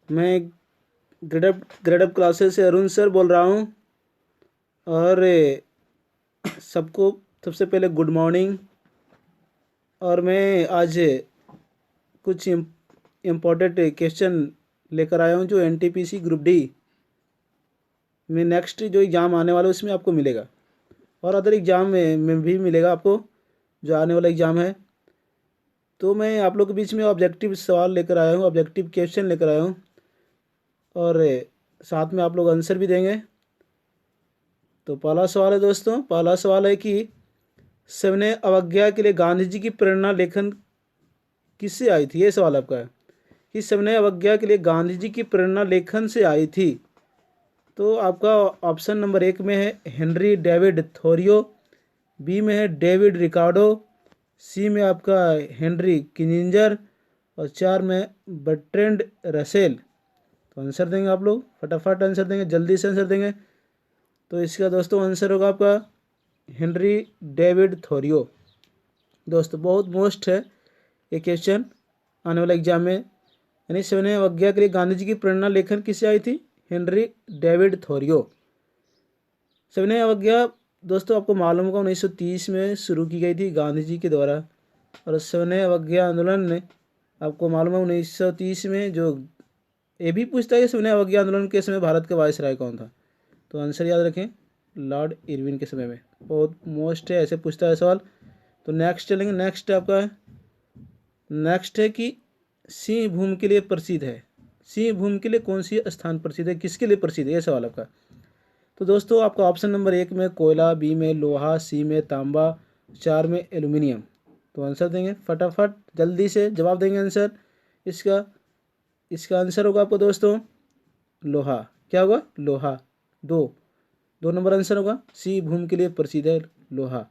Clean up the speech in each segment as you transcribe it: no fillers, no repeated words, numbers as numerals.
मैं grade up classes से Arun sir बोल रहा हूँ। और सबको सबसे पहले गुड मॉर्निंग। और मैं आज कुछ इम्पोर्टेंट क्वेश्चन लेकर आया हूँ जो एनटीपीसी ग्रुप डी में नेक्स्ट जो एग्ज़ाम आने वाला है उसमें आपको मिलेगा, और अदर एग्ज़ाम में भी मिलेगा आपको जो आने वाला एग्ज़ाम है। तो मैं आप लोग के बीच में ऑब्जेक्टिव सवाल लेकर आया हूँ, ऑब्जेक्टिव क्वेश्चन लेकर आया हूँ, और साथ में आप लोग आंसर भी देंगे। तो पहला सवाल है दोस्तों, पहला सवाल है कि सविनय अवज्ञा के लिए गांधी जी की प्रेरणा लेखन किससे आई थी। ये सवाल आपका है कि सविनय अवज्ञा के लिए गांधी जी की प्रेरणा लेखन से आई थी। तो आपका ऑप्शन नंबर 1 में है हेनरी डेविड थोरियो, बी में है डेविड रिकार्डो, सी में आपका हेनरी किसिंजर, और 4 में बर्ट्रैंड रसेल। तो आंसर देंगे आप लोग, फटाफट आंसर देंगे, जल्दी से आंसर देंगे। तो इसका दोस्तों आंसर होगा आपका हेनरी डेविड थोरियो। दोस्तों बहुत मोस्ट है ये क्वेश्चन आने वाला एग्जाम में। यानी सविनय अवज्ञा के लिए गांधी जी की प्रेरणा लेखन किससे आई थी, हेनरी डेविड थोरियो। सविनय अवज्ञा दोस्तों आपको मालूम होगा 1930 में शुरू की गई थी गांधी जी के द्वारा। और सविनय अवज्ञा आंदोलन ने आपको मालूम है 1930 में जो ये भी पूछता है कि सविनय अवज्ञा आंदोलन के समय भारत का वायसराय कौन था। तो आंसर याद रखें, लॉर्ड इरविन के समय में। बहुत मोस्ट है, ऐसे पूछता है सवाल। तो नेक्स्ट चलेंगे, नेक्स्ट आपका है, नेक्स्ट है कि सिंह भूमि के लिए प्रसिद्ध है। सिंह भूमि के लिए कौन सी स्थान प्रसिद्ध है, किसके लिए प्रसिद्ध है, ये सवाल आपका। तो दोस्तों आपका ऑप्शन नंबर 1 में कोयला, बी में लोहा, सी में तांबा, 4 में एल्यूमिनियम। तो आंसर देंगे फटाफट, जल्दी से जवाब देंगे आंसर। इसका इसका आंसर होगा आपको दोस्तों लोहा। क्या होगा, लोहा। दो नंबर आंसर होगा, सिंह भूमि के लिए प्रसिद्ध है लोहा।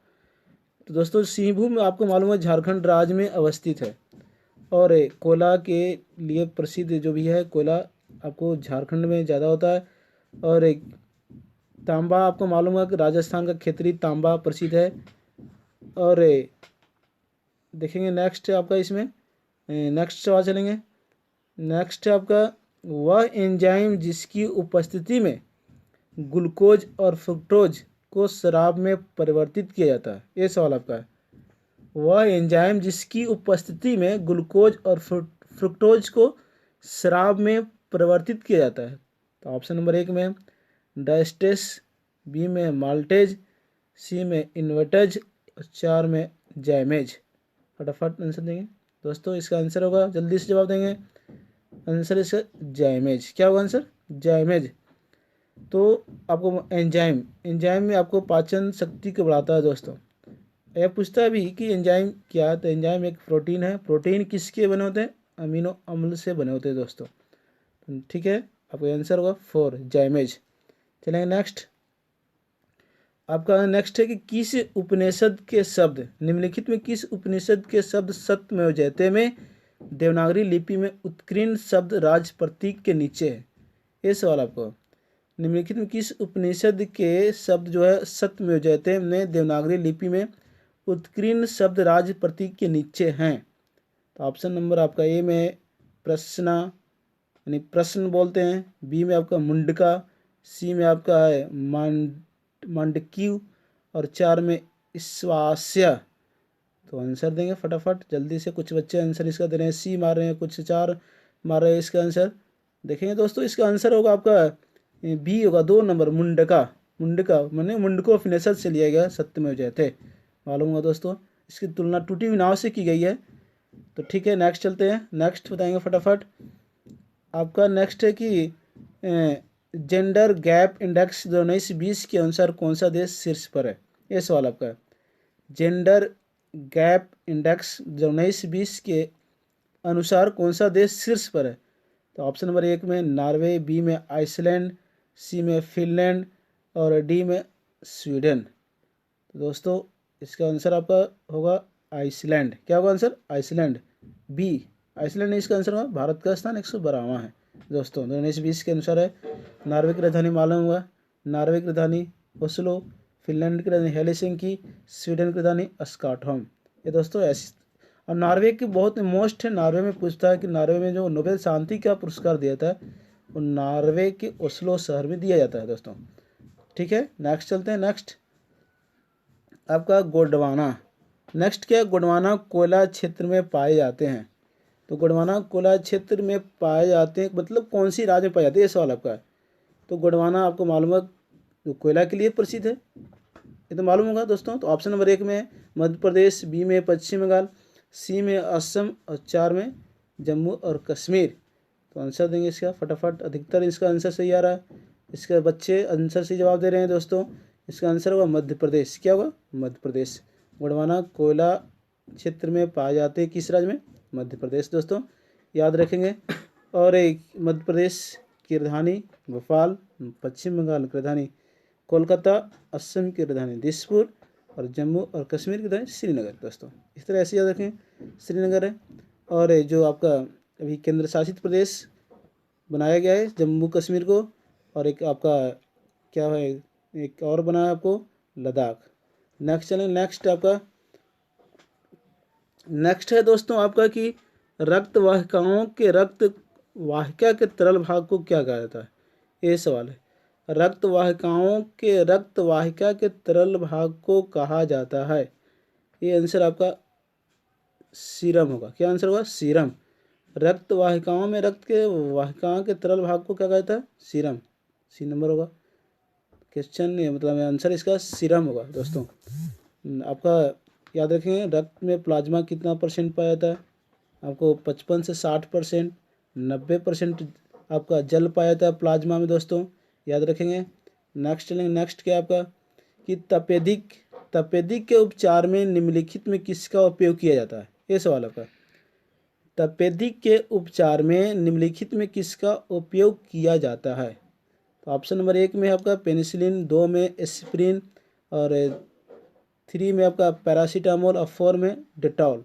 तो दोस्तों सिंह भूमि आपको मालूम है झारखंड राज्य में अवस्थित है, और कोयला के लिए प्रसिद्ध जो भी है कोयला आपको झारखंड में ज़्यादा होता है। और तांबा आपको मालूम है कि राजस्थान का क्षेत्रीय तांबा प्रसिद्ध है। और देखेंगे नेक्स्ट आपका इसमें नेक्स्ट सवाल चलेंगे। नेक्स्ट है आपका वह एंजाइम जिसकी उपस्थिति में ग्लूकोज और फ्रुक्टोज को शराब में परिवर्तित किया जाता है। ये सवाल आपका है, वह एंजाइम जिसकी उपस्थिति में ग्लूकोज और फ्रुक्टोज को शराब में परिवर्तित किया जाता है। तो ऑप्शन नंबर 1 में डायस्टेस, बी में माल्टेज, सी में इन्वर्टेज, और 4 में जैमेज। फटाफट आंसर देंगे दोस्तों, इसका आंसर होगा, जल्दी से जवाब देंगे। आंसर इसका जैमेज। क्या होगा आंसर, जैमेज। तो आपको एंजाइम में आपको पाचन शक्ति को बढ़ाता है दोस्तों। यह पूछता है भी कि एंजाइम क्या है। तो एंजाइम एक प्रोटीन है। प्रोटीन किसके बने होते हैं, अमीनो अम्ल से बने होते हैं दोस्तों। ठीक है, आपका आंसर होगा 4 जैमेज। चलेंगे नेक्स्ट। आपका नेक्स्ट है कि किस उपनिषद के शब्द, निम्नलिखित में किस उपनिषद के शब्द सत्यमेव जयते में देवनागरी लिपि में उत्कीर्ण शब्द राज प्रतीक के नीचे है। ये सवाल आपको, निम्नलिखित में किस उपनिषद के शब्द जो है सत्यमेव जयते में देवनागरी लिपि में उत्कीर्ण शब्द राज प्रतीक के नीचे हैं। तो ऑप्शन नंबर आपका ए में प्रश्ना यानी प्रश्न बोलते हैं, बी में आपका मुंडका, सी में आपका है मांडक्यू, और 4 में ईश्वास्य। तो आंसर देंगे फटाफट, जल्दी से। कुछ बच्चे आंसर इसका दे रहे हैं, सी मार रहे हैं, कुछ 4 मार रहे हैं इसका आंसर। देखेंगे दोस्तों इसका आंसर होगा आपका बी होगा, 2 नंबर मुंडका। मुंडका मैंने मुंडको उपनिषद से लिया गया सत्यमेव जयते, मालूम होगा दोस्तों। इसकी तुलना टूटी हुई नाव से की गई है। तो ठीक है नेक्स्ट चलते हैं, नेक्स्ट बताएंगे फटाफट। आपका नेक्स्ट है कि जेंडर गैप इंडेक्स 2019-20 के अनुसार कौन सा देश शीर्ष पर है। ये सवाल आपका है, जेंडर गैप इंडेक्स 2019-20 के अनुसार कौन सा देश शीर्ष पर है। तो ऑप्शन नंबर 1 में नॉर्वे, बी में आइसलैंड, सी में फिनलैंड, और डी में स्वीडन। तो दोस्तों इसका आंसर आपका होगा आइसलैंड। क्या होगा आंसर, आइसलैंड, बी आइसलैंड इसका आंसर होगा। भारत का स्थान 112वां है दोस्तों, 2019-20 के अनुसार है। नॉर्वे की राजधानी मालूम हुआ, नॉर्वे की राजधानी ओस्लो, फिनलैंड की राजधानी हेलसिंकी, स्वीडन की राजधानी स्टॉकहोम। ये दोस्तों ऐसी और नॉर्वे की बहुत मोस्ट है, नॉर्वे में पूछता है कि नॉर्वे में जो नोबेल शांति का पुरस्कार दिया था वो नॉर्वे के ओस्लो शहर में दिया जाता है दोस्तों। ठीक है, नेक्स्ट चलते हैं। नेक्स्ट आपका गोंडवाना। नेक्स्ट क्या है, गोंडवाना कोयला क्षेत्र में पाए जाते हैं। तो गोंडवाना कोयला क्षेत्र में पाए जाते हैं, मतलब कौन सी राज्य में पाए जाते हैं, ये सवाल आपका है। तो गोंडवाना आपको मालूम है जो कोयला के लिए प्रसिद्ध है, ये तो मालूम होगा दोस्तों। तो ऑप्शन नंबर 1 में है मध्य प्रदेश, बी में पश्चिम बंगाल, सी में असम और 4 में जम्मू और कश्मीर। तो आंसर देंगे इसका फटाफट, अधिकतर इसका आंसर सही आ रहा है। इसके बच्चे आंसर सही जवाब दे रहे हैं दोस्तों। इसका आंसर होगा मध्य प्रदेश। क्या होगा, मध्य प्रदेश। गोंडवाना कोयला क्षेत्र में पाए जाते हैं किस राज्य में, मध्य प्रदेश दोस्तों, याद रखेंगे। और एक मध्य प्रदेश की राजधानी भोपाल, पश्चिम बंगाल की राजधानी कोलकाता, असम की राजधानी दिसपुर और जम्मू और कश्मीर की राजधानी श्रीनगर दोस्तों। इस तरह ऐसे याद रखें, श्रीनगर है। और ये जो आपका अभी केंद्र शासित प्रदेश बनाया गया है जम्मू कश्मीर को, और एक आपका क्या है, एक और बना है आपको लद्दाख। नेक्स्ट चलें, नेक्स्ट आपका नेक्स्ट है दोस्तों आपका कि रक्त वाहिकाओं के रक्त वाहिका के तरल भाग को क्या कहा जाता है, ये सवाल है। रक्त वाहिकाओं के रक्त वाहिका के तरल भाग को कहा जाता है, ये आंसर आपका सीरम होगा। क्या आंसर होगा, सीरम। रक्त वाहिकाओं में रक्त के वाहिकाओं के तरल भाग को क्या कहा जाता है, सीरम। सी नंबर होगा क्वेश्चन, मतलब आंसर इसका सीरम होगा दोस्तों। आपका याद रखेंगे, रक्त में प्लाज्मा कितना परसेंट पाया जाता है, आपको 55 से 60%, 90% आपका जल पाया जाता है प्लाज्मा में दोस्तों, याद रखेंगे। नेक्स्ट चलेंगे, नेक्स्ट क्या आपका कि तपेदिक के उपचार में निम्नलिखित में किसका उपयोग किया जाता है, ये सवाल आपका। तपेदिक के उपचार में निम्नलिखित में किसका उपयोग किया जाता है। तो ऑप्शन नंबर 1 में आपका पेनिसिलिन, 2 में एस्पिरिन और 3 में आपका पैरासीटामोल और 4 में डेटॉल,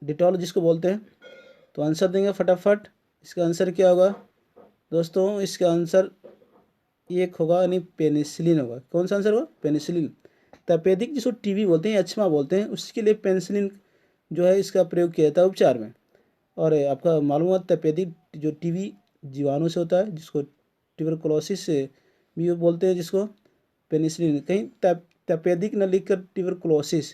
डिटॉल जिसको बोलते हैं। तो आंसर देंगे फटाफट, इसका आंसर क्या होगा दोस्तों, इसका आंसर एक होगा यानी पेनिसिलिन होगा। कौन सा आंसर होगा, पेनिसिलिन। तपेदिक जिसको टीबी बोलते हैं, अक्षमा बोलते हैं, उसके लिए पेनिसिलिन जो है इसका प्रयोग किया जाता है उपचार में। और आपका मालूम है तपेदिक जो टीबी जीवाणु से होता है, जिसको ट्यूबरकुलोसिस से भी बोलते हैं, जिसको पेनिसिलिन कहीं तपेदिक न लिखकर ट्यूबरकुलोसिस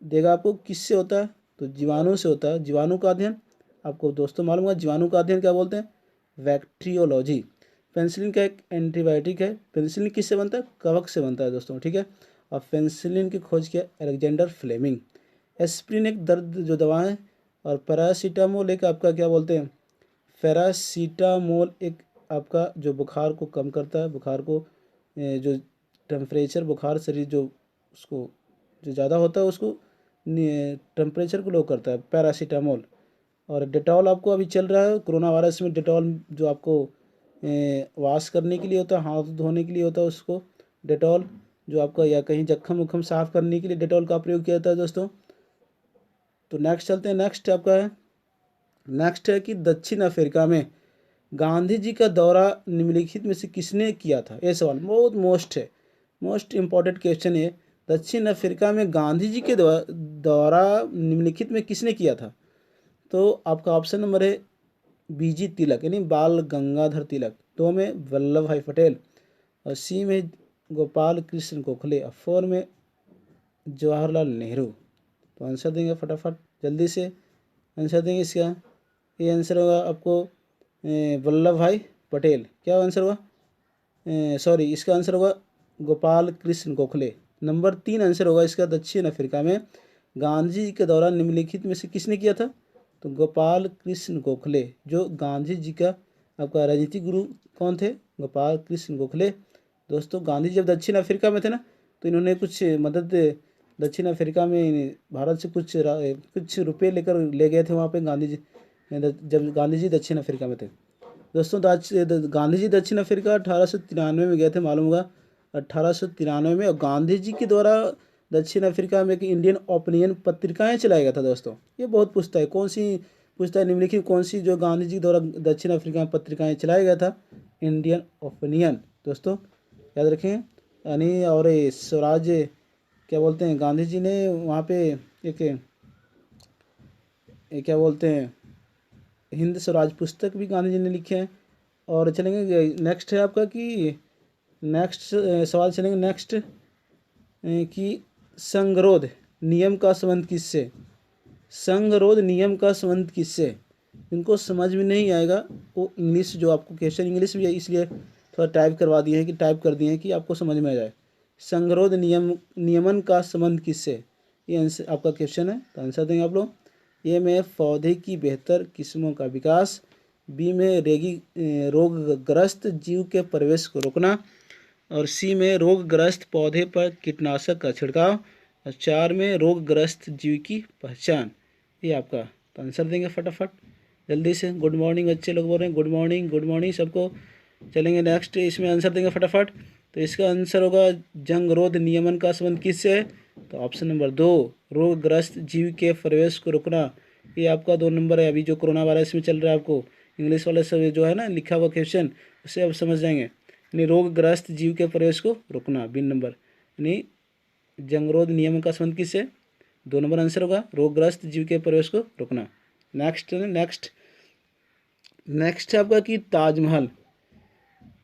देगा आपको, किससे होता है, तो जीवाणु से होता है। जीवाणु का अध्ययन आपको दोस्तों मालूम है, जीवाणु का अध्ययन क्या बोलते हैं, बैक्टीरियोलॉजी। पेनिसिलिन का एक एंटीबायोटिक है। पेनिसिलिन किससे बनता है, कवक से बनता है दोस्तों, ठीक है। और पेनिसिलिन की खोज किया अलेक्जेंडर फ्लेमिंग। एस्पिरिन एक दर्द जो दवा है, और पैरासीटामोल एक आपका क्या बोलते हैं, पैरासीटामोल एक आपका जो बुखार को कम करता है, बुखार को जो टेम्परेचर बुखार शरीर जो उसको जो ज़्यादा होता है उसको टेम्परेचर को लो करता है, पैरासीटामोल। और डेटॉल आपको अभी चल रहा है कोरोना वायरस में, डेटॉल जो आपको वॉश करने के लिए होता है, हाथ धोने के लिए होता है, उसको डेटॉल जो आपका, या कहीं जख्म उख्म साफ करने के लिए डेटॉल का प्रयोग किया जाता है दोस्तों। तो नेक्स्ट चलते हैं, नेक्स्ट आपका है, नेक्स्ट है कि दक्षिण अफ्रीका में गांधी जी का दौरा निम्नलिखित में से किसने किया था, ये सवाल बहुत मोस्ट है, मोस्ट इम्पॉर्टेंट क्वेश्चन है। दक्षिण अफ्रीका में गांधी जी के दौरा निम्नलिखित में किसने किया था। तो आपका ऑप्शन नंबर है बीजी तिलक यानी बाल गंगाधर तिलक, 2 में वल्लभ भाई पटेल और सी में गोपाल कृष्ण गोखले और 4 में जवाहरलाल नेहरू। तो आंसर देंगे फटाफट जल्दी से, आंसर देंगे इसका, ये आंसर होगा आपको वल्लभ भाई पटेल। क्या आंसर होगा, सॉरी इसका आंसर होगा गोपाल कृष्ण गोखले। नंबर 3 आंसर होगा इसका, दक्षिण अफ्रीका में गांधी जी के दौरान निम्नलिखित में से किसने किया था, तो गोपाल कृष्ण गोखले। जो गांधी जी का आपका राजनीतिक गुरु कौन थे, गोपाल कृष्ण गोखले। दोस्तों गांधी जब दक्षिण अफ्रीका में थे ना, तो इन्होंने कुछ मदद दक्षिण अफ्रीका में भारत से कुछ रुपये लेकर ले गए थे वहाँ पे गांधी जी, जब गांधी जी दक्षिण अफ्रीका में थे दोस्तों। गांधी जी दक्षिण अफ्रीका 1893 में गए थे, मालूम होगा 1893 में। और गांधी जी के द्वारा दक्षिण अफ्रीका में एक इंडियन ओपिनियन पत्रिकाएं चलाया गया था दोस्तों। ये बहुत पूछता है, कौन सी पूछता है निम्नलिखित कौन सी जो गांधी जी द्वारा दक्षिण अफ्रीका में पत्रिकाएं चलाया गया था, इंडियन ओपिनियन दोस्तों, याद रखें। यानी और स्वराज क्या बोलते हैं, गांधी जी ने वहाँ पे एक क्या बोलते हैं, हिंद स्वराज पुस्तक भी गांधी जी ने लिखे हैं। और चलेंगे नेक्स्ट है आपका कि नेक्स्ट सवाल चलेंगे नेक्स्ट कि संगरोध नियम का संबंध किससे। संगरोध नियम का संबंध किससे। इनको समझ में नहीं आएगा वो इंग्लिश, जो आपको क्वेश्चन इंग्लिश भी है इसलिए थोड़ा टाइप करवा दिए हैं कि टाइप कर दिए हैं कि आपको समझ में आ जाए। संगरोध नियमन का संबंध किससे, ये आंसर आपका क्वेश्चन है, तो आंसर देंगे आप लोग। ए में पौधे की बेहतर किस्मों का विकास, बी में रोगग्रस्त जीव के प्रवेश को रोकना, और सी में रोगग्रस्त पौधे पर कीटनाशक का छिड़काव, और 4 में रोगग्रस्त जीव की पहचान। ये आपका तो आंसर देंगे फटाफट जल्दी से। गुड मॉर्निंग बच्चे लोग बोल रहे हैं, गुड मॉर्निंग सबको। चलेंगे नेक्स्ट, इसमें आंसर देंगे फटाफट। तो इसका आंसर होगा जंगरोध नियमन का संबंध किससे है, तो ऑप्शन नंबर 2 रोगग्रस्त जीव के प्रवेश को रोकना। ये आपका 2 नंबर है। अभी जो कोरोना वायरस में चल रहा है आपको इंग्लिश वाले से जो है ना लिखा हुआ क्वेश्चन, उससे आप समझ जाएंगे। यानी रोगग्रस्त जीव के प्रवेश को रोकना, बिन नंबर, यानी जंगरोध नियमन का संबंध किससे, 2 नंबर आंसर होगा रोगग्रस्त जीव के प्रवेश को रोकना। नेक्स्ट है आपका कि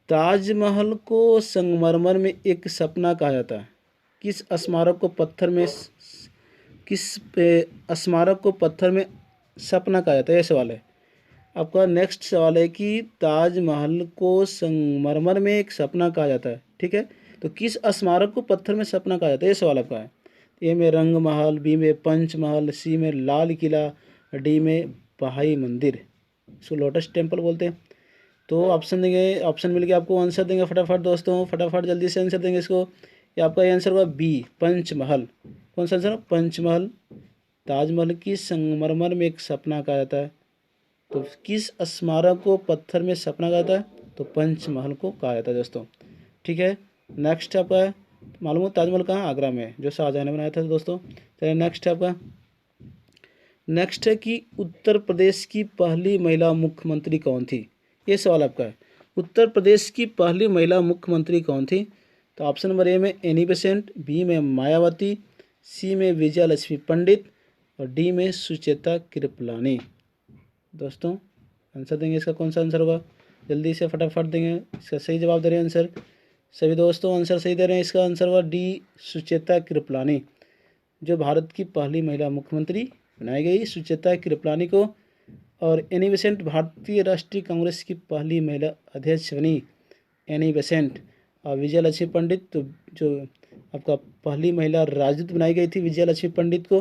ताजमहल को संगमरमर में एक सपना कहा जाता है। किस स्मारक को पत्थर में सपना कहा जाता है, यह सवाल है आपका। नेक्स्ट सवाल है कि ताजमहल को संगमरमर में एक सपना कहा जाता है, ठीक है। तो किस स्मारक को पत्थर में सपना कहा जाता है, ये सवाल आपका है। ए में रंग महल, बी में पंचमहल, सी में लाल किला, डी में बहाई मंदिर, इसको लोटस टेम्पल बोलते हैं। तो ऑप्शन देंगे, ऑप्शन मिल गया आपको, आंसर देंगे फटाफट दोस्तों, फटाफट जल्दी से आंसर देंगे इसको। ये आपका ये आंसर होगा बी पंचमहल। कौन सा आंसर, पंचमहल। ताजमहल की संगमरमर में एक सपना कहा जाता है, तो किस स्मारक को पत्थर में सपना कहा जाता है, तो पंचमहल को कहा जाता है दोस्तों, ठीक है। नेक्स्ट आपका है, मालूम हो ताजमहल कहाँ, आगरा में, जो शाहजहाँ ने बनाया था दोस्तों। चलिए नेक्स्ट है आपका, नेक्स्ट है कि उत्तर प्रदेश की पहली महिला मुख्यमंत्री कौन थी, ये सवाल आपका है। उत्तर प्रदेश की पहली महिला मुख्यमंत्री कौन थी, तो ऑप्शन नंबर ए में एनी बेसेंट, बी में मायावती, सी में विजया लक्ष्मी पंडित, और डी में सुचेता कृपलानी। दोस्तों आंसर देंगे इसका, कौन सा आंसर होगा, जल्दी से फटाफट देंगे इसका सही जवाब दे रहे हैं आंसर। सभी दोस्तों आंसर सही दे रहे हैं, इसका आंसर होगा डी सुचेता कृपलानी, जो भारत की पहली महिला मुख्यमंत्री बनाई गई सुचेता कृपलानी को। और एनी बेसेंट भारतीय राष्ट्रीय कांग्रेस की पहली महिला अध्यक्ष बनी, एनी बेसेंट। और विजया लक्ष्मी पंडित, तो जो आपका पहली महिला राजदूत बनाई गई थी विजया लक्ष्मी पंडित को,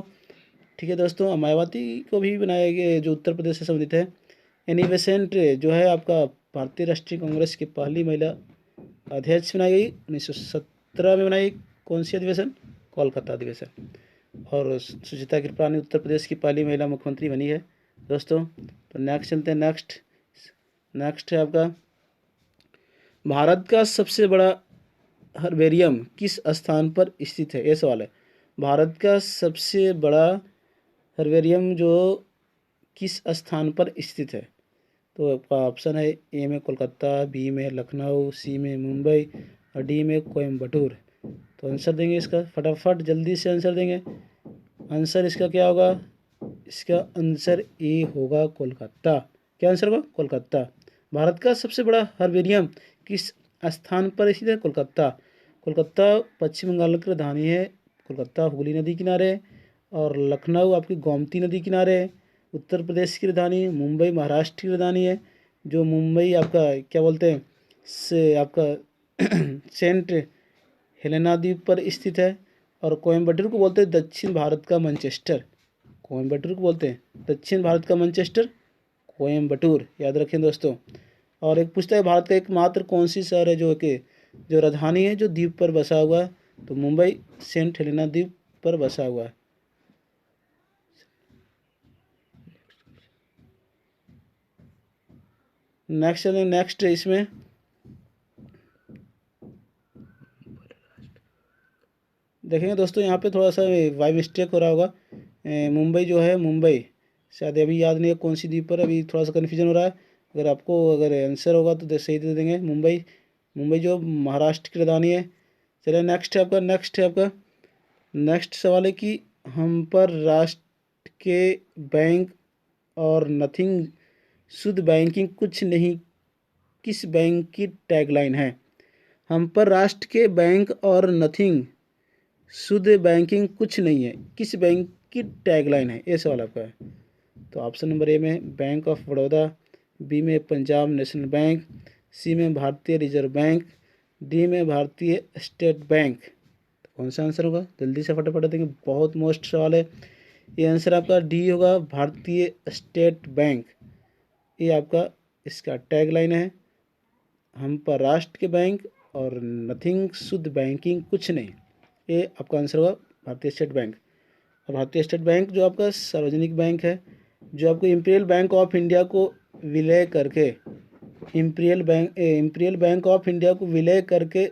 ठीक है दोस्तों। मायावती को भी बनाया गया, जो उत्तर प्रदेश से संबंधित है। एनी बेसेंट जो है आपका भारतीय राष्ट्रीय कांग्रेस की पहली महिला अध्यक्ष बनाई गई 1917 में बनाई। कौन सी अधिवेशन, कोलकाता अधिवेशन। और सुचिता कृपलानी उत्तर प्रदेश की पहली महिला मुख्यमंत्री बनी है दोस्तों। तो नेक्स्ट चलते हैं, नेक्स्ट है आपका, भारत का सबसे बड़ा हर्बेरियम किस स्थान पर स्थित है, ये सवाल है। भारत का सबसे बड़ा हर्बेरियम जो किस स्थान पर स्थित है, तो आपका ऑप्शन है ए में कोलकाता, बी में लखनऊ, सी में मुंबई, और डी में कोयम्बटूर। तो आंसर देंगे इसका फटाफट जल्दी से आंसर देंगे। आंसर इसका क्या होगा, इसका आंसर ए होगा कोलकाता। क्या आंसर होगा, कोलकाता। भारत का सबसे बड़ा हर्बेरियम किस स्थान पर स्थित है, कोलकाता। कोलकाता पश्चिम बंगाल की राजधानी है, कोलकाता हुगली नदी किनारे, और लखनऊ आपकी गोमती नदी किनारे है। उत्तर प्रदेश की राजधानी, मुंबई महाराष्ट्र की राजधानी है, जो मुंबई आपका क्या बोलते हैं से आपका सेंट हेलेना द्वीप पर स्थित है। और कोयम्बटूर को बोलते हैं दक्षिण भारत का मैनचेस्टर, कोयम्बटूर को बोलते हैं दक्षिण भारत का मैनचेस्टर, कोयम्बटूर, याद रखें दोस्तों। और एक पूछता है भारत का एकमात्र कौन सी शहर है जो राजधानी है जो द्वीप पर बसा हुआ है, तो मुंबई सेंट हेलेना द्वीप पर बसा हुआ है। नेक्स्ट इसमें देखेंगे दोस्तों, यहाँ पे थोड़ा सा बाई मिस्टेक हो रहा होगा। मुंबई जो है, मुंबई शायद अभी याद नहीं है कौन सी द्वीप पर, अभी थोड़ा सा कन्फ्यूजन हो रहा है। अगर आंसर होगा तो सही दे देंगे, मुंबई जो महाराष्ट्र की राजधानी है। चलिए नेक्स्ट है आपका नेक्स्ट सवाल है कि हम पर राष्ट्र के बैंक और नथिंग शुद्ध बैंकिंग कुछ नहीं किस बैंक की टैगलाइन है? हम पर राष्ट्र के बैंक और नथिंग शुद्ध बैंकिंग कुछ नहीं है किस बैंक की टैगलाइन है? ये सवाल आपका है। तो ऑप्शन नंबर ए में बैंक ऑफ बड़ौदा, बी में पंजाब नेशनल बैंक, सी में भारतीय रिजर्व बैंक, डी में भारतीय स्टेट बैंक। तो कौन सा आंसर होगा? जल्दी से फटाफट देंगे, बहुत मोस्ट सवाल है। ये आंसर आपका डी होगा, भारतीय स्टेट बैंक। ये आपका इसका टैगलाइन है, हम पर राष्ट्र के बैंक और नथिंग शुद्ध बैंकिंग कुछ नहीं। ये आपका आंसर होगा भारतीय स्टेट बैंक। और भारतीय स्टेट बैंक जो आपका सार्वजनिक बैंक है, जो आपको इंपीरियल बैंक ऑफ इंडिया को विलय करके इंपीरियल बैंक ऑफ इंडिया को विलय करके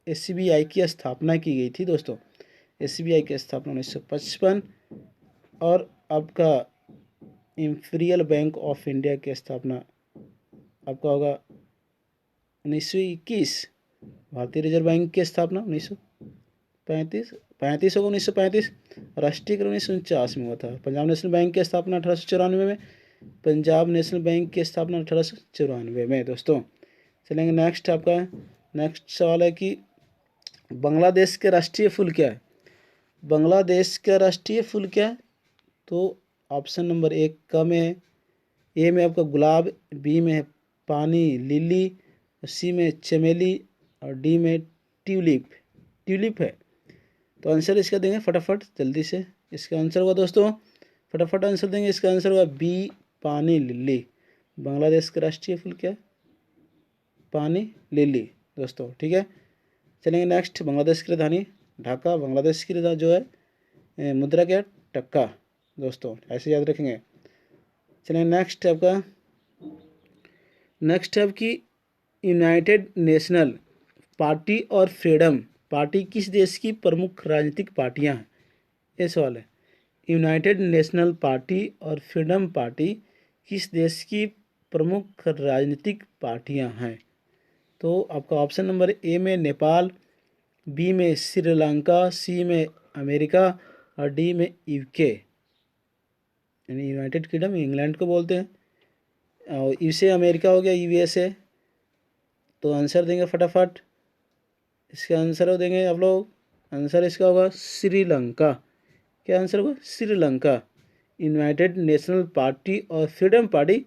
एसबीआई की स्थापना की गई थी दोस्तों। एसबीआई की स्थापना 1955 और आपका इंपीरियल बैंक ऑफ इंडिया की स्थापना आपका होगा 1921। भारतीय रिजर्व बैंक की स्थापना 1935 होगा 1935। राष्ट्रीयकरण 1949 में हुआ था। पंजाब नेशनल बैंक की स्थापना 1894 में। पंजाब नेशनल बैंक की स्थापना 1894 में दोस्तों। चलेंगे नेक्स्ट। आपका नेक्स्ट सवाल है कि बांग्लादेश के राष्ट्रीय फूल क्या है? बांग्लादेश का राष्ट्रीय फूल क्या है? तो ऑप्शन नंबर एक का में ए में आपका गुलाब, बी में पानी लिली, सी में चमेली और डी में ट्यूलिप है। तो आंसर इसका देंगे फटाफट जल्दी से। इसका आंसर होगा दोस्तों, फटाफट आंसर देंगे। इसका आंसर होगा बी पानी लिली। बांग्लादेश का राष्ट्रीय फूल क्या है? पानी लिली दोस्तों, ठीक है। चलेंगे नेक्स्ट। बांग्लादेश की राजधानी ढाका। बांग्लादेश की राजधानी जो है मुद्रा क्या है? टक्का दोस्तों, ऐसे याद रखेंगे। चलेंगे नेक्स्ट। आपका नेक्स्ट है आपकी यूनाइटेड नेशनल पार्टी और फ्रीडम पार्टी किस देश की प्रमुख राजनीतिक पार्टियां हैं? ये सवाल है। यूनाइटेड नेशनल पार्टी और फ्रीडम पार्टी किस देश की प्रमुख राजनीतिक पार्टियां हैं? तो आपका ऑप्शन नंबर ए में नेपाल, बी में श्रीलंका, सी में अमेरिका और डी में यूके यानी यूनाइटेड किंगडम, इंग्लैंड को बोलते हैं। और यूसे अमेरिका हो गया, यूएसए। तो आंसर देंगे फटाफट। इसका आंसर देंगे आप लोग। आंसर इसका होगा श्रीलंका। क्या आंसर होगा? श्रीलंका। यूनाइटेड नेशनल पार्टी और फ्रीडम पार्टी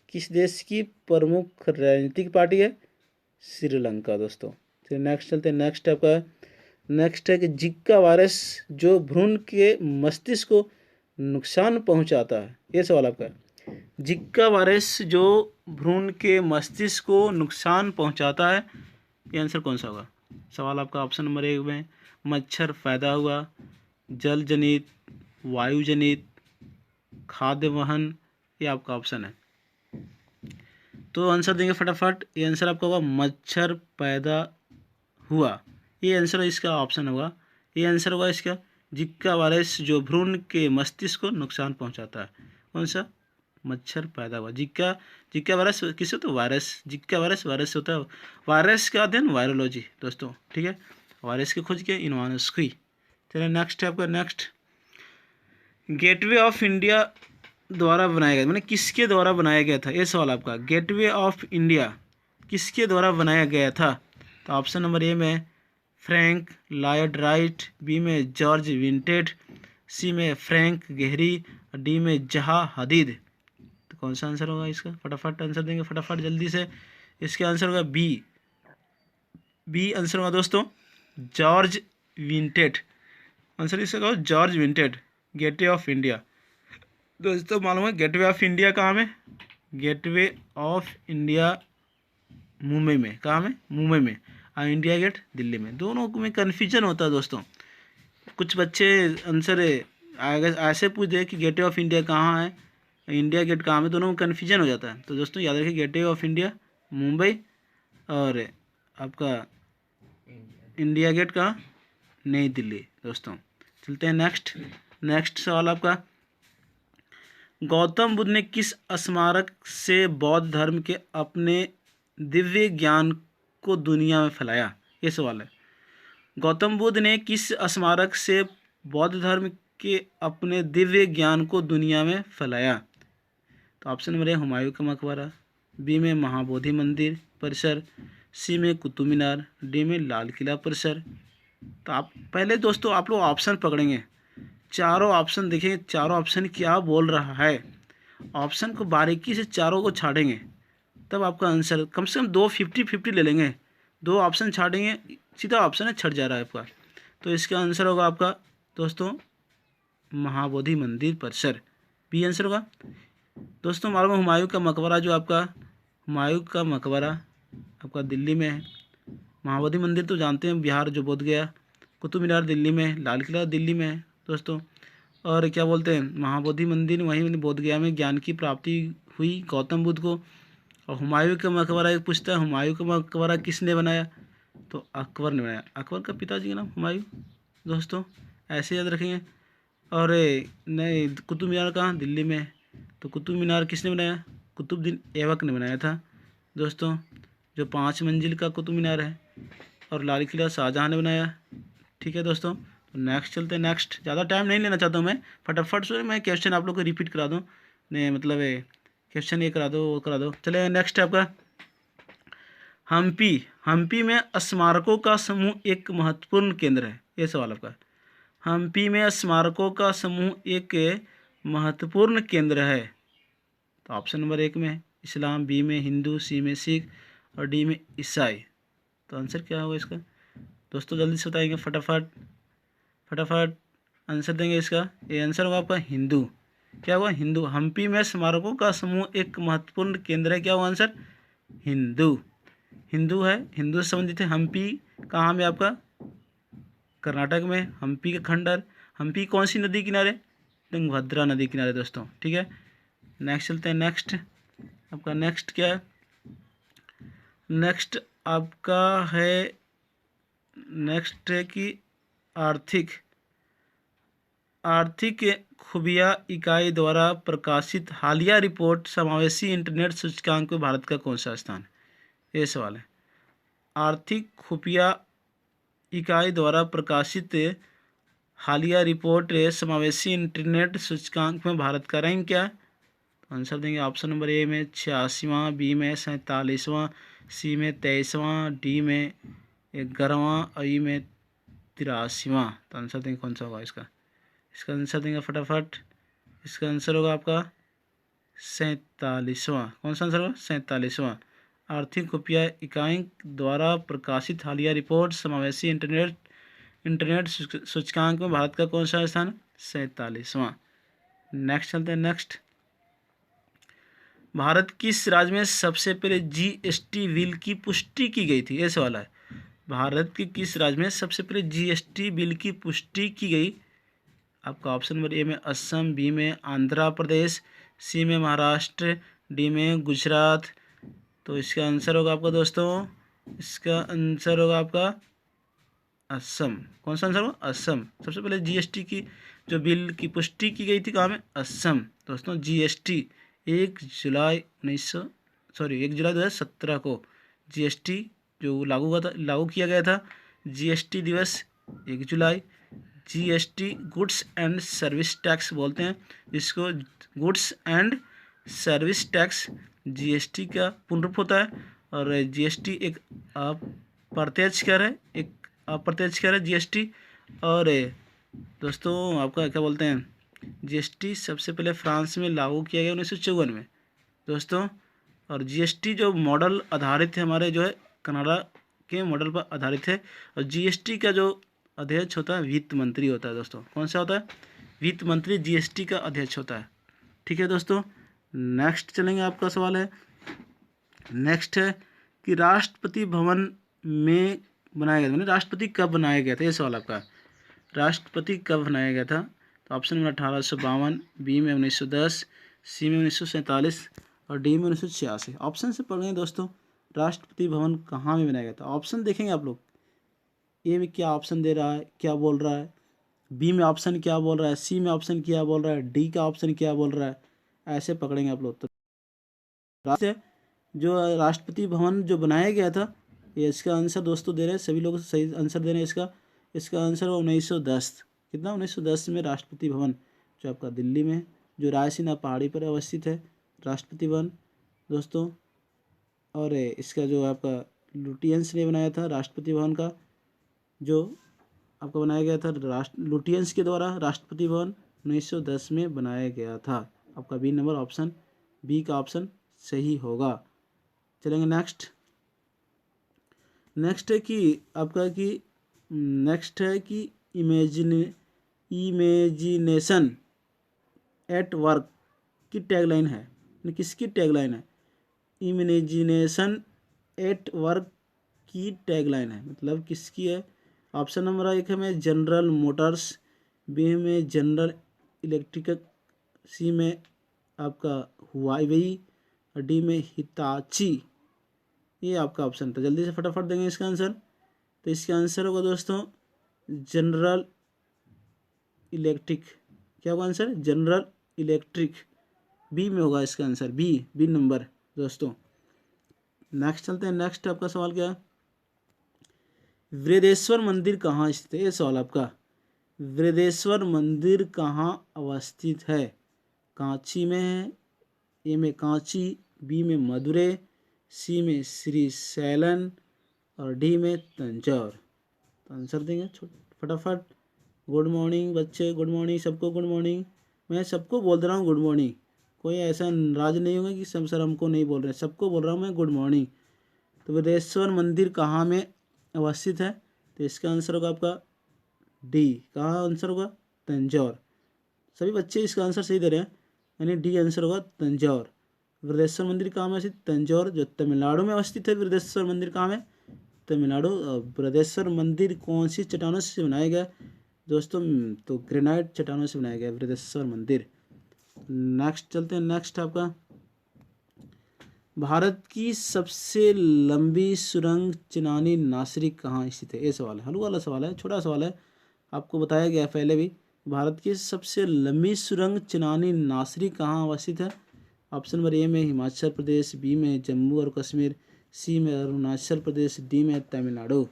किस देश की प्रमुख राजनीतिक पार्टी है? श्रीलंका दोस्तों। तो नेक्स्ट चलते हैं। नेक्स्ट आपका नेक्स्ट है कि जिका वायरस जो भ्रूण के मस्तिष्क को नुकसान पहुंचाता है। ये सवाल आपका है। जिका वायरस जो भ्रूण के मस्तिष्क को नुकसान पहुंचाता है, ये आंसर कौन सा होगा? सवाल आपका ऑप्शन नंबर एक में मच्छर पैदा हुआ, जल जनित, वायु जनित, खाद्य वहन, ये आपका ऑप्शन है। तो आंसर देंगे फटाफट। ये आंसर आपका होगा मच्छर पैदा हुआ। ये आंसर इसका ऑप्शन होगा। ये आंसर होगा इसका जिका वायरस जो भ्रूण के मस्तिष्क को नुकसान पहुंचाता है। कौन सा? मच्छर पैदा हुआ। जिका वायरस किसे? तो वायरस। जिका वायरस होता है वायरस का अध्ययन वायरोलॉजी दोस्तों, ठीक है। वायरस की खोज किया इन्वानोस्की। चलिए नेक्स्ट है आपका नेक्स्ट। गेटवे ऑफ इंडिया द्वारा बनाया गया, मैंने किसके द्वारा बनाया गया था? ये सवाल आपका। गेटवे ऑफ इंडिया किसके द्वारा बनाया गया था? तो ऑप्शन नंबर ए में फ्रैंक लॉयड राइट, बी में जॉर्ज विंटेड, सी में फ्रैंक गेहरी, डी में जहा हदीद। तो कौन सा आंसर होगा इसका? फटाफट आंसर देंगे फटाफट जल्दी से। इसका आंसर होगा बी आंसर होगा दोस्तों जॉर्ज विंटेड। आंसर इसका होगा जॉर्ज विंटेड। गेटवे ऑफ इंडिया दोस्तों मालूम है गेटवे ऑफ इंडिया कहाँ में? गेटवे ऑफ इंडिया मुंबई में। कहाँ में? मुंबई में। और इंडिया गेट दिल्ली में। दोनों में कन्फ्यूजन होता है दोस्तों। कुछ बच्चे आंसर ऐसे पूछ दे कि गेटवे ऑफ इंडिया कहाँ है, इंडिया गेट कहाँ में, दोनों में कन्फ्यूजन हो जाता है। तो दोस्तों याद रखिए गेटवे ऑफ इंडिया मुंबई और आपका इंडिया गेट कहाँ? नई दिल्ली दोस्तों। चलते हैं नेक्स्ट सवाल आपका। गौतम बुद्ध ने किस स्मारक से बौद्ध धर्म के अपने दिव्य ज्ञान को दुनिया में फैलाया? ये सवाल है। गौतम बुद्ध ने किस स्मारक से बौद्ध धर्म के अपने दिव्य ज्ञान को दुनिया में फैलाया? तो ऑप्शन नंबर ए हुमायूं का मकबरा, बी में महाबोधि मंदिर परिसर, सी में कुतुब मीनार, डी में लाल किला परिसर। तो आप पहले दोस्तों आप लोग ऑप्शन पकड़ेंगे, चारों ऑप्शन देखेंगे, चारों ऑप्शन क्या बोल रहा है, ऑप्शन को बारीकी से चारों को छाटेंगे, तब आपका आंसर कम से कम 2 50-50 ले लेंगे। 2 ऑप्शन छाटेंगे, सीधा ऑप्शन है छट जा रहा है आपका। तो इसका आंसर होगा आपका दोस्तों महाबोधि मंदिर परिसर, बी आंसर होगा। दोस्तों मालूम है हुमायूं का मकबरा जो आपका हुमायूं का मकबरा आपका दिल्ली में है, महाबोधि मंदिर तो जानते हैं बिहार जो बोध गया, कुतुब मीनार दिल्ली में है, लाल किला दिल्ली में है दोस्तों, और क्या बोलते हैं महाबोधि मंदिर वहीं बोध गया में ज्ञान की प्राप्ति हुई गौतम बुद्ध को। और हुमायूं का मकबरा एक पूछता है हुमायूं का मकबरा किसने बनाया, तो अकबर ने बनाया, अकबर का पिताजी का नाम हुमायूं दोस्तों, ऐसे याद रखेंगे। और नहीं कुतुब मीनार कहाँ, दिल्ली में है, तो कुतुब मीनार किसने बनाया, कुतुबुद्दीन ऐबक ने बनाया था दोस्तों, जो 5 मंजिल का कुतुब मीनार है। और लाल किला शाहजहाँ ने बनाया। ठीक है दोस्तों, तो नेक्स्ट चलते हैं। नेक्स्ट ज़्यादा टाइम नहीं लेना चाहता हूँ मैं, फटाफट से मैं क्वेश्चन आप लोग को रिपीट करा दूँ, नहीं मतलब क्वेश्चन ये करा दो वो करा दो। चले नेक्स्ट है आपका हम्पी, हम्पी में स्मारकों का समूह एक महत्वपूर्ण केंद्र है, ये सवाल आपका। हम्पी में स्मारकों का समूह एक महत्वपूर्ण केंद्र है, तो ऑप्शन नंबर 1 में इस्लाम, बी में हिंदू, सी में सिख और डी में ईसाई। तो आंसर क्या होगा इसका दोस्तों, जल्दी से बताएंगे फटाफट फटाफट आंसर देंगे इसका। ये आंसर होगा आपका हिंदू। क्या हुआ, हिंदू। हम्पी में स्मारकों का समूह एक महत्वपूर्ण केंद्र है, क्या हुआ आंसर, हिंदू। हिंदू है, हिंदू से संबंधित है। हम्पी कहाँ में आपका, कर्नाटक में, हम्पी का खंडर। हम्पी कौन सी नदी किनारे, तुंगभद्रा नदी किनारे दोस्तों। ठीक है, नेक्स्ट चलते हैं। नेक्स्ट आपका नेक्स्ट क्या है, नेक्स्ट आपका है नेक्स्ट है कि आर्थिक खुफिया इकाई द्वारा प्रकाशित हालिया रिपोर्ट समावेशी इंटरनेट सूचकांक में भारत का कौन सा स्थान है, ये सवाल है। आर्थिक खुफिया इकाई द्वारा प्रकाशित हालिया रिपोर्ट समावेशी इंटरनेट सूचकांक में भारत का रैंक क्या है, आंसर देंगे ऑप्शन नंबर ए में 86वां, बी में 47वां, सी में 23वां, डी में 11वां और ई में 83वां। तो आंसर देंगे कौन सा होगा इसका आंसर देंगे फटाफट। इसका आंसर होगा आपका 47वां। कौन सा आंसर होगा, 47वां। आर्थिक खुफिया इकाई द्वारा प्रकाशित हालिया रिपोर्ट समावेशी इंटरनेट सूचकांक में भारत का कौन सा स्थान, 47वां। नेक्स्ट चलते हैं। नेक्स्ट, भारत किस राज्य में सबसे पहले जीएसटी बिल की पुष्टि की गई थी, ये सवाल है। भारत के किस राज्य में सबसे पहले जीएसटी बिल की पुष्टि की गई, आपका ऑप्शन नंबर ए में असम, बी में आंध्र प्रदेश, सी में महाराष्ट्र, डी में गुजरात। तो इसका आंसर होगा आपका दोस्तों, इसका आंसर होगा आपका असम। कौन सा आंसर होगा, असम। सबसे पहले जीएसटी की जो बिल की पुष्टि की गई थी कहाँ में, असम दोस्तों। जीएसटी 1 जुलाई 2017 को जीएसटी जो लागू किया गया था। जीएसटी दिवस 1 जुलाई। GST goods and service tax बोलते हैं जिसको, goods and service tax GST का पूर्ण रूप होता है। और जीएसटी एक अप्रत्यक्ष कर है, एक अप्रत्यक्ष कर है जीएसटी। और दोस्तों आपका क्या बोलते हैं, जीएसटी सबसे पहले फ्रांस में लागू किया गया 1954 में दोस्तों। और जीएसटी जो मॉडल आधारित है हमारे जो है कनाडा के मॉडल पर आधारित है। और जीएसटी का जो अध्यक्ष होता है वित्त मंत्री होता है दोस्तों। कौन सा होता है, वित्त मंत्री जीएसटी का अध्यक्ष होता है। ठीक है दोस्तों, नेक्स्ट चलेंगे। आपका सवाल है नेक्स्ट है कि राष्ट्रपति भवन में बनाया गया था, मतलब राष्ट्रपति कब बनाया गया था, ये सवाल आपका। राष्ट्रपति कब बनाया गया था, तो ऑप्शन नंबर 1852, बी में 1910, सी में 1947 और डी में 1986। ऑप्शन से पढ़ेंगे दोस्तों, राष्ट्रपति भवन कहाँ में बनाया गया था। ऑप्शन देखेंगे आप लोग, ए में क्या ऑप्शन दे रहा है, क्या बोल रहा है, बी में ऑप्शन क्या बोल रहा है, सी में ऑप्शन क्या बोल रहा है, डी का ऑप्शन क्या बोल रहा है, ऐसे पकड़ेंगे आप लोग। तो जो राष्ट्रपति भवन जो बनाया गया था, ये इसका आंसर दोस्तों दे रहे हैं, सभी लोग सही आंसर दे रहे हैं। इसका आंसर हो 1910। कितना, 1910 में राष्ट्रपति भवन जो आपका दिल्ली में, जो रायसीना पहाड़ी पर अवस्थित है, राष्ट्रपति भवन दोस्तों। और इसका जो आपका लुटियंस ने बनाया था राष्ट्रपति भवन का, जो आपका बनाया गया था लुटियंस के द्वारा राष्ट्रपति भवन 1910 में बनाया गया था। आपका बी नंबर ऑप्शन बी का ऑप्शन सही होगा। चलेंगे नेक्स्ट है कि आपका कि नेक्स्ट है कि इमेजिनेशन एट वर्क की टैगलाइन है, किसकी टैगलाइन है? इमेजिनेशन एट वर्क की टैगलाइन है, मतलब किसकी है? ऑप्शन नंबर 1 में जनरल मोटर्स, बी में जनरल इलेक्ट्रिक, सी में आपका हुआवेई और डी में हिताची। ये आपका ऑप्शन था। जल्दी से फटाफट देंगे इसका आंसर। तो इसका आंसर होगा दोस्तों जनरल इलेक्ट्रिक। क्या होगा आंसर? General electric. बी में होगा इसका आंसर, बी नंबर दोस्तों। नेक्स्ट चलते हैं। नेक्स्ट आपका सवाल क्या है? वृहदेश्वर मंदिर कहाँ स्थित है? ये सवाल आपका। वृहदेश्वर मंदिर कहाँ अवस्थित है? कांची में है, ए में कांची, बी में मदुरै, सी में श्रीशैलम और डी में तंजौर। तो आंसर देंगे फटाफट। गुड मॉर्निंग बच्चे, गुड मॉर्निंग सबको, गुड मॉर्निंग। मैं सबको बोल रहा हूँ गुड मॉर्निंग, कोई ऐसा नाराज नहीं होगा कि सब सर हमको नहीं बोल रहे, सबको बोल रहा हूँ मैं गुड मॉर्निंग। तो वृहदेश्वर मंदिर कहाँ में अवस्थित है? तो इसका आंसर होगा आपका डी। कहाँ आंसर होगा? तंजौर। सभी बच्चे इसका आंसर सही दे रहे हैं, यानी डी आंसर होगा तंजौर। वृहदेश्वर मंदिर कहाँ में स्थित? तंजौर, जो तमिलनाडु में अवस्थित है। वृहदेश्वर मंदिर कहाँ में? तमिलनाडु। वृहदेश्वर मंदिर कौन सी चट्टानों से बनाया गया दोस्तों? तो ग्रेनाइट चट्टानों से बनाया गया वृहदेश्वर मंदिर। नेक्स्ट चलते हैं। नेक्स्ट आपका भारत की सबसे लंबी सुरंग चिनानी नासरी कहाँ स्थित है? ये सवाल है, हल्का वाला सवाल है, छोटा सवाल है, आपको बताया गया पहले भी। भारत की सबसे लंबी सुरंग चिनानी नासरी कहाँ अवस्थित है? ऑप्शन नंबर ए में हिमाचल प्रदेश, बी में जम्मू और कश्मीर, सी में अरुणाचल प्रदेश, डी में तमिलनाडु।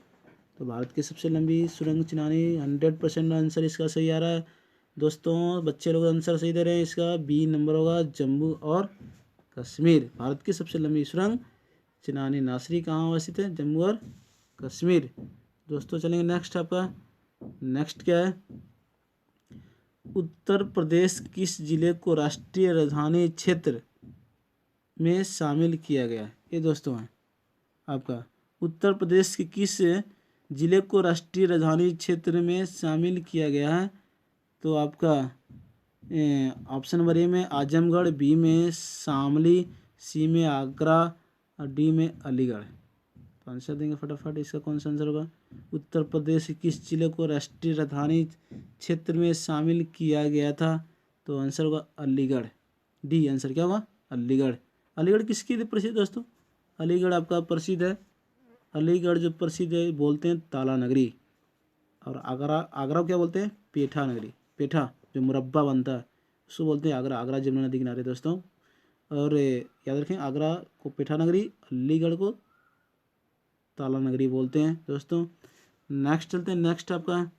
तो भारत की सबसे लंबी सुरंग चिनानी 100% आंसर इसका सही आ रहा है दोस्तों। बच्चे लोग आंसर सही दे रहे हैं, इसका बी नंबर होगा जम्मू और कश्मीर। भारत की सबसे लंबी सुरंग चिनानी नासरी कहाँ अवस्थित है? जम्मू और कश्मीर दोस्तों। चलेंगे नेक्स्ट। आपका नेक्स्ट क्या है? उत्तर प्रदेश किस जिले को राष्ट्रीय राजधानी क्षेत्र में शामिल किया गया है? ये दोस्तों है आपका। उत्तर प्रदेश के किस जिले को राष्ट्रीय राजधानी क्षेत्र में शामिल किया गया है? तो आपका ऑप्शन नंबर ए में आजमगढ़, बी में शामली, सी में आगरा और डी में अलीगढ़। तो आंसर देंगे फटाफट, इसका कौन सा आंसर होगा? उत्तर प्रदेश के किस जिले को राष्ट्रीय राजधानी क्षेत्र में शामिल किया गया था? तो आंसर होगा अलीगढ़। डी आंसर क्या होगा? अलीगढ़। अलीगढ़ किसकी प्रसिद्ध दोस्तों? अलीगढ़ आपका प्रसिद्ध है, अलीगढ़ जो प्रसिद्ध है बोलते हैं ताला नगरी। और आगरा, आगरा क्या बोलते हैं? पेठा नगरी। पेठा जो मुरब्बा बनता है उसको बोलते हैं आगरा। आगरा जमुना नदी किनारे दोस्तों। और याद रखें, आगरा को पेठा नगरी, अलीगढ़ को ताला नगरी बोलते हैं दोस्तों। नेक्स्ट चलते हैं। नेक्स्ट आपका